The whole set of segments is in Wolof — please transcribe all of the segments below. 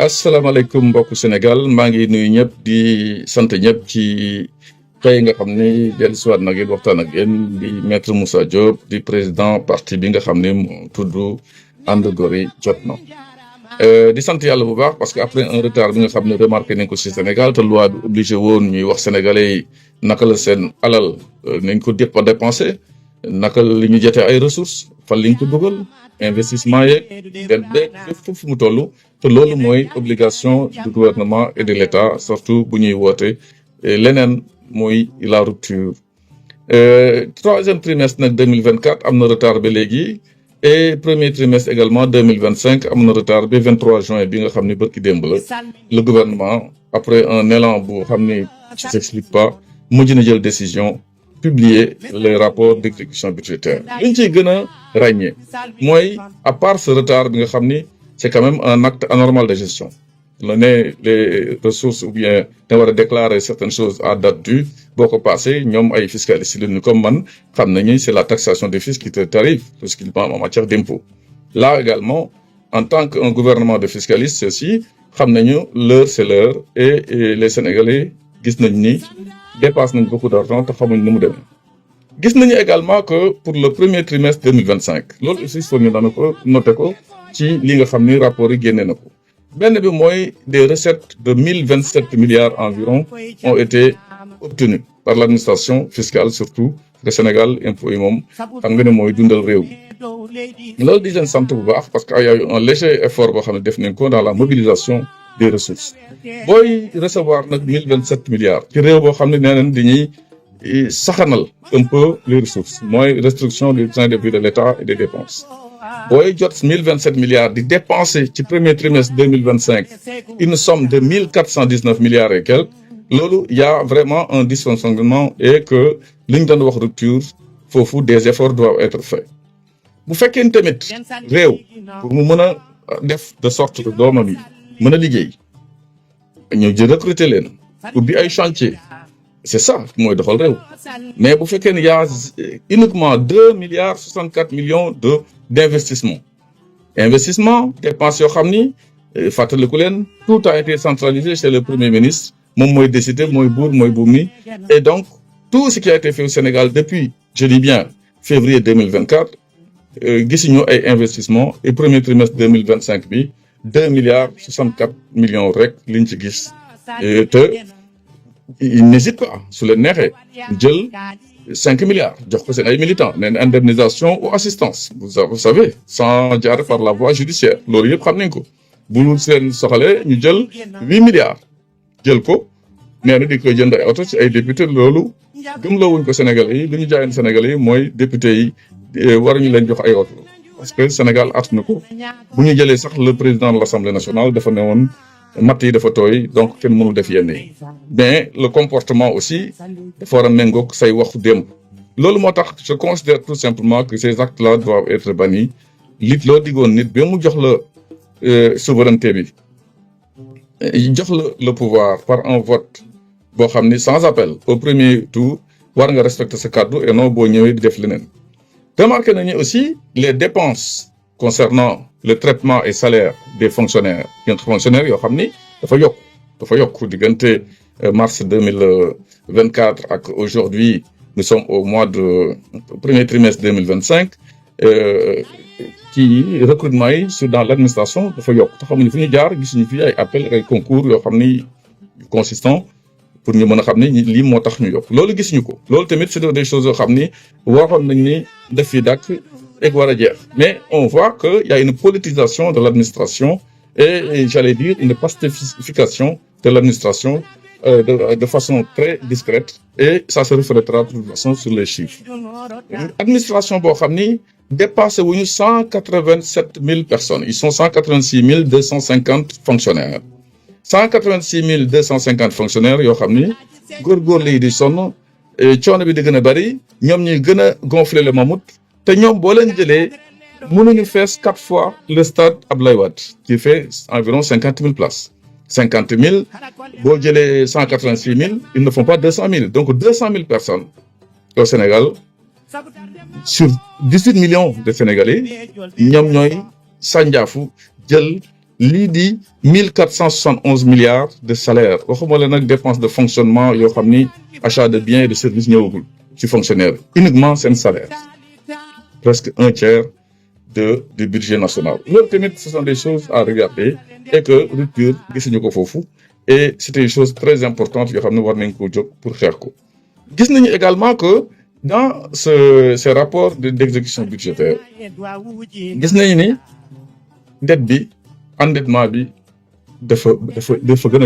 asalaamaaleykum mbokku Sénégal maa ngi nuyu ñëpp di sant ñëpp ci tey nga xam ni dellusiwaat na ngeen waxtaan ak yéen di maître Moussa Diop di président parti bi nga xam ne moo tudd ànd gori jot na. di sant yàlla bu baax parce que après un retard bi nga xam ne remarqué nañ ko ci Sénégal te loi bi obligé woon ñuy wax sénégalais yi naka la seen alal nañ ko dépensé naka la ñu jotee ay ressources fan liñ ko dugal investissement yeeg den beeg foofu mu toll. te loolu mooy obligation du gouvernement et de l'État surtout bu ñuy woote leneen mooy la rupture. Troisième trimestre nag 2024 am na retard ba léegi et premier trimestre également 2025 am na retard ba 23 juin bi nga xam ni bërki démb la le gouvernement après un élan bu xam ni qui s'explique pas mujj na jël décision publier les rapports d'exécution budgétaire. li ñu ciy gën a ràññee mooy à part ce retard bi nga xam ni c'est quand même un acte anormal de gestion. Les ressources ou bien da war a déclarer certaines choses à date due boo ko passé ñoom ay fiscalistes yi comme man xam nañu c'est la taxation des fiscs qui te tarif exclusivement en matière d'impôt. Là également en tant qu'un gouvernement de fiscalistes aussi xam nañu l'heure c'est l'heure et les Sénégalais gis nañ ni dépassent nañ beaucoup d'argent te xamuñ ni mu demee. Gis nañu également que pour le premier trimestre 2025 loolu aussi foog ñu daan ko noter ko ci li nga xam ni rapport yi génne na ko benn bi mooy des recettes de 1027 milliards environ ont été obtenues par l'administration fiscale surtout le Sénégal impôt yi moom xam nga ne mooy dundal réew mi loolu di leen sant bu baax parce que y a eu un léger effort boo xam ne def nañ ko dans la mobilisation des ressources booy recevoir nag 1027 milliards ci réew boo xam ne nee nañ dañuy saxanal un peu les ressources mooy restriction du train de vie de l'État et des dépenses booy jot 1027 milliards di dépenser ci premier trimestre 2025 une somme de 1419 milliards et quelques loolu y a vraiment un dysfonctionnement et que li ñu doon wax rupture foofu des efforts doivent être faits bu fekkee tamit réew pour mu mën a def de sorte que doomam yi mën a liggéey ñu jël recruter leen ubbi ay chantier c'est ça mooy doxal réew mais bu fekkee ne y a uniquement 2 milliards 64 millions d'investissement dépenses yoo xam ni fàttaliku leen tout a été centralisé chez le premier ministre moom mooy décider mooy buur mooy buum mi et donc tout ce qui a été fait au Sénégal depuis je dis bien février 2024 gisuñu ay investissement et premier trimestre 2025 bi 2 milliards 64 millions rek liñ ci gis te il n'hésite pas su leen neexee jël 5 milliards jox ko seen ay militants neen indemnisation ou assistance vous savez sans jaar par la voie judiciaire loolu yëpp xam nañ ko bu seen soxalee ñu jël 8 milliards jël ko nee na di koy jënd ay oto ci ay député loolu gëmloo wuñ ko Sénégalais yi li ñu jaayoon Sénégalais yi mooy député yi waruñu leen jox ay oto parce que Sénégal at na ko bu ñu jëlee sax le président de l'Assemblée nationale dafa ne woon matt yi dafa tooy donc kenn mënul def yenn yi mais le comportement aussi dafa war a méngoog say waxu démb loolu moo tax je considère tout simplement que ces actes-là doivent être bannis lit loo diggoon nit ba mu jox la souveraineté bi jox la le pouvoir par un vote boo xam ni sans appel au premier tour war nga respecter sa kàddu et non boo ñëwee di def leneen remarqué nañu aussi les dépenses concernant le traitement et salaire des fonctionnaires yoo xam ni dafa yokk diggante mars 2024 ak aujourd'hui nous sommes au mois de premier trimestre 2025 ci recrutement yi sur dans l'administration dafa yokk te xamuñu fu ñu jaar gisuñu fi ay appel ay concours yoo xam ni consistant pour ñu mën a xam ni lii moo tax ñu yokk loolu gisuñu ko loolu tamit c'est des choses yoo xam ni waxoon nañ ni def fi dàkk ek war a jeex mais on voit que y a une politisation de l'administration et j'allais dire une pacification de l'administration de façon très discrète et ça se reflétera de toute façon sur les chiffres administration boo xam ni dépassé wuñu 187 000 personnes ils sont 186 250 fonctionnaires 186 250 fonctionnaires yoo xam ni góorgóorlu yi di sonn coono bi di gën a bari ñoom ñuy gën a gonfler le mammouth te ñoom boo leen jëlee mënuñu fees 4 fois le stade Abdoulaye Wade qui fait environ 50 000 places 50 000 boo jëlee 186 000 ils ne font pas 200 000 donc 200 000 personnes au Sénégal sur 18 millions de Sénégalais ñoom ñooy sànjaafu jël lii di 1471 milliards de salaire waxuma la nag dépenses de fonctionnement yoo xam ni achat de biens et de services ñëwagul ci fonctionnaire uniquement seen salaire presque un tiers du budget national loolu tamit ce sont des choses à regarder et que rupture gisuñu ko foofu et c'est une chose très importante yoo xam ne war nañ ko jóg pour xeex ko gis nañu également que dans ces rapports d'exécution budgétaire gis nañu ni dette bi endettement bi dafa gën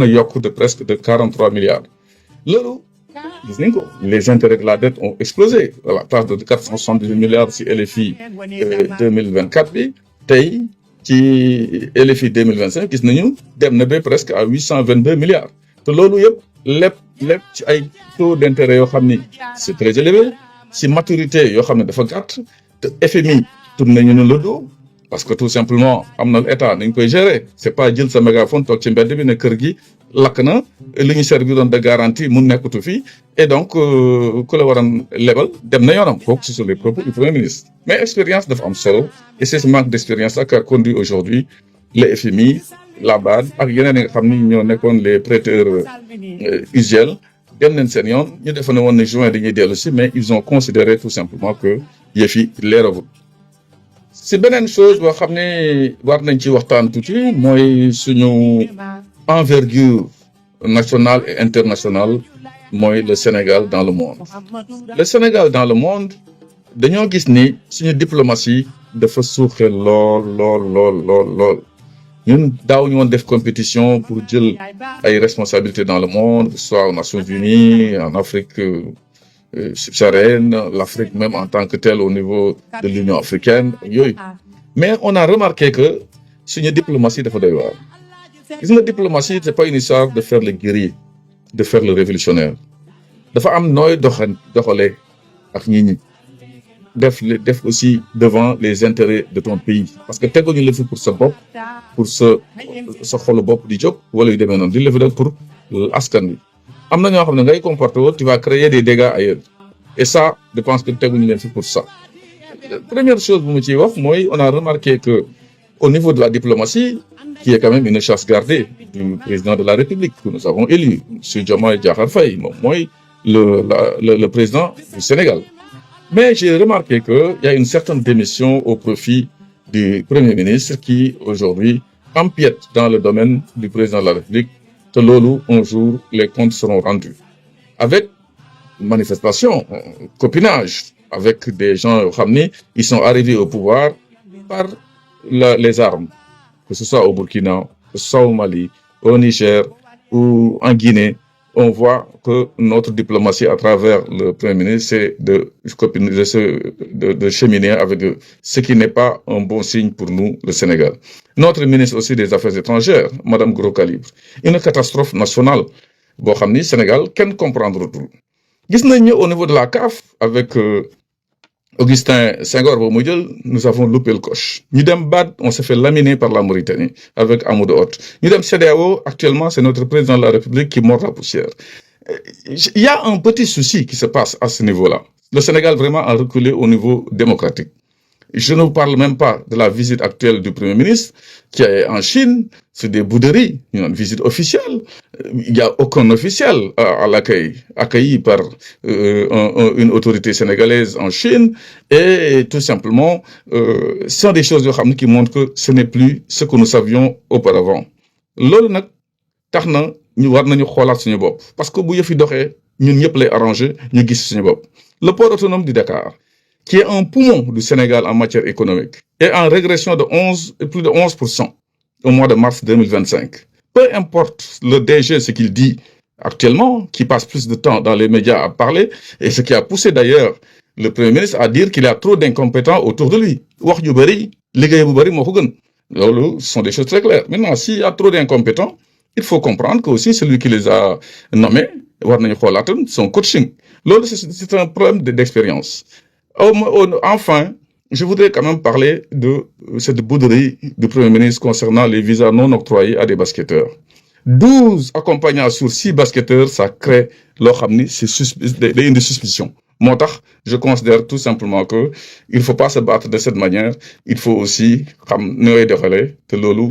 a yokk de presque de 43 milliards loolu gis nañ ko les intérêts de la dette ont explosé à la place de 478 milliards ci LFI 2024 bi tey ci LFI 2025 gis nañu dem na ba presque à 822 milliards te loolu yëpp lépp ci ay taux d'intérêt yoo xam ni c'est très élevé ci maturité yoo xam ne dafa gàtt te FMI tourné ñu le dos parce que tout simplement am na état nañ koy gérer c'est pas jël sa mégaphone toog ci mbedd bi ne kër gi lakk na li ñu serviroon de garantie mun nekkatu fi et donc ku la waroon lebal dem na yoonam kooku ce sont les propos du Premier ministre mais expérience dafa am solo et c'est ce manque d'expérience là qui a conduit aujourd'hui le FMI la BAD ak yeneen yi nga xam ni ñoo nekkoon les prêteurs usuels dem nañ seen yoon ñu defe ne woon ne juin dañuy dellu si mais ils ont considéré tout simplement que yëf yi leeragul si beneen chose boo xam ne war nañ ci waxtaan tuuti mooy suñu envergure nationale et internationale mooy le Sénégal dans le monde le Sénégal dans le monde dañoo gis ni suñu diplomatie dafa suuxe lool ñun daaw ñu woon def compétition pour jël ay responsabilités dans le monde soit aux Nations Unies en Afrique subsaharienne l'Afrique même en tant que telle au niveau de l'Union africaine yooyu mais on a remarqué que suñu diplomatie dafa doy waar gis nga diplomatie c'est pas une histoire de faire le guerrier de faire le révolutionnaire dafa am nooy doxalee ak ñi def aussi devant les intérêts de ton pays parce que teguñu la fi pour sa bopp pour sa xolu bopp di jóg wala yu demee noonu di la fi def pour askan wi am na ñoo xam ne ngay comporter woo tu vas créer des dégâts ailleurs et ça je pense que teguñu leen fi pour ça première chose bu mu ciy wax mooy on a remarqué que au niveau de la diplomatie qui est quand même une chasse gardée du président de la République que nous avons élu M. Diomaye Diakhar Faye moom mooy le président du Sénégal mais j'ai remarqué que il y a une certaine démission au profit du Premier ministre qui aujourd'hui empiète dans le domaine du président de la République te loolu un jour les comptes seront rendus avec manifestation copinage avec des gens yoo xam ni ils sont arrivés au pouvoir par les armes que ce soit au Burkina que ce soit au Mali au Niger ou en Guinée on voit que notre diplomatie à travers le Premier ministre c'est de cheminer avec eux ce qui n'est pas un bon signe pour nous le Sénégal notre ministre aussi des Affaires étrangères Madame Gros Calibre une catastrophe nationale boo xam ni Sénégal kenn comprendre tout gis nañ ñu au niveau de la CAF avec Augustin Senghor boobu mu jël nous avons loupé le coche ñu dem BAD on s'est fait laminer par la Mauritanie avec Amadou Hott ñu dem CEDEAO actuellement c'est notre président de la République qui mord la poussière il y a un petit souci qui se passe à ce niveau-là le Sénégal vraiment a reculé au niveau démocratique je ne vous parle même pas de la visite actuelle du Premier ministre qui est en Chine c'est des bouderies une visite officielle il y a aucun officiel à l'accueil accueilli par une autorité sénégalaise en Chine et tout simplement ce sont des choses yoo xam ne qui montrent que ce n'est plus ce que nous savions auparavant loolu nag tax na ñu war nañu xoolaat suñu bopp parce que bu yëf yi doxee ñun ñëpp lay arranger ñu gis suñu bopp le port autonome du Dakar qui est un poumon du Sénégal en matière économique est en régression de plus de 11% au mois de mars 2025. Peu importe le DG ce qu'il dit actuellement, qui passe plus de temps dans les médias à parler, et ce qui a poussé d'ailleurs le Premier ministre à dire qu'il y a trop d'incompétents autour de lui. Wax ju bari, liggéey bu bari moo ko gën. Loolu, ce sont des choses très claires. Maintenant, s'il y a trop d'incompétents, il faut comprendre que aussi celui qui les a nommés, war nañu xoolaatam son coaching. Loolu, c'est un problème d'expérience. Enfin, je voudrais quand même parler de cette bouderie du Premier ministre concernant les visas non octroyés à des basketteurs. 12 accompagnants sur 6 basketteurs, ça crée loo xam ni c'est day indi suspicion moo tax je considère tout simplement que il faut pas se battre de cette manière il faut aussi xam ni ngay doxalee te loolu.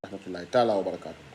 rahmatullahi taala wa barakaatu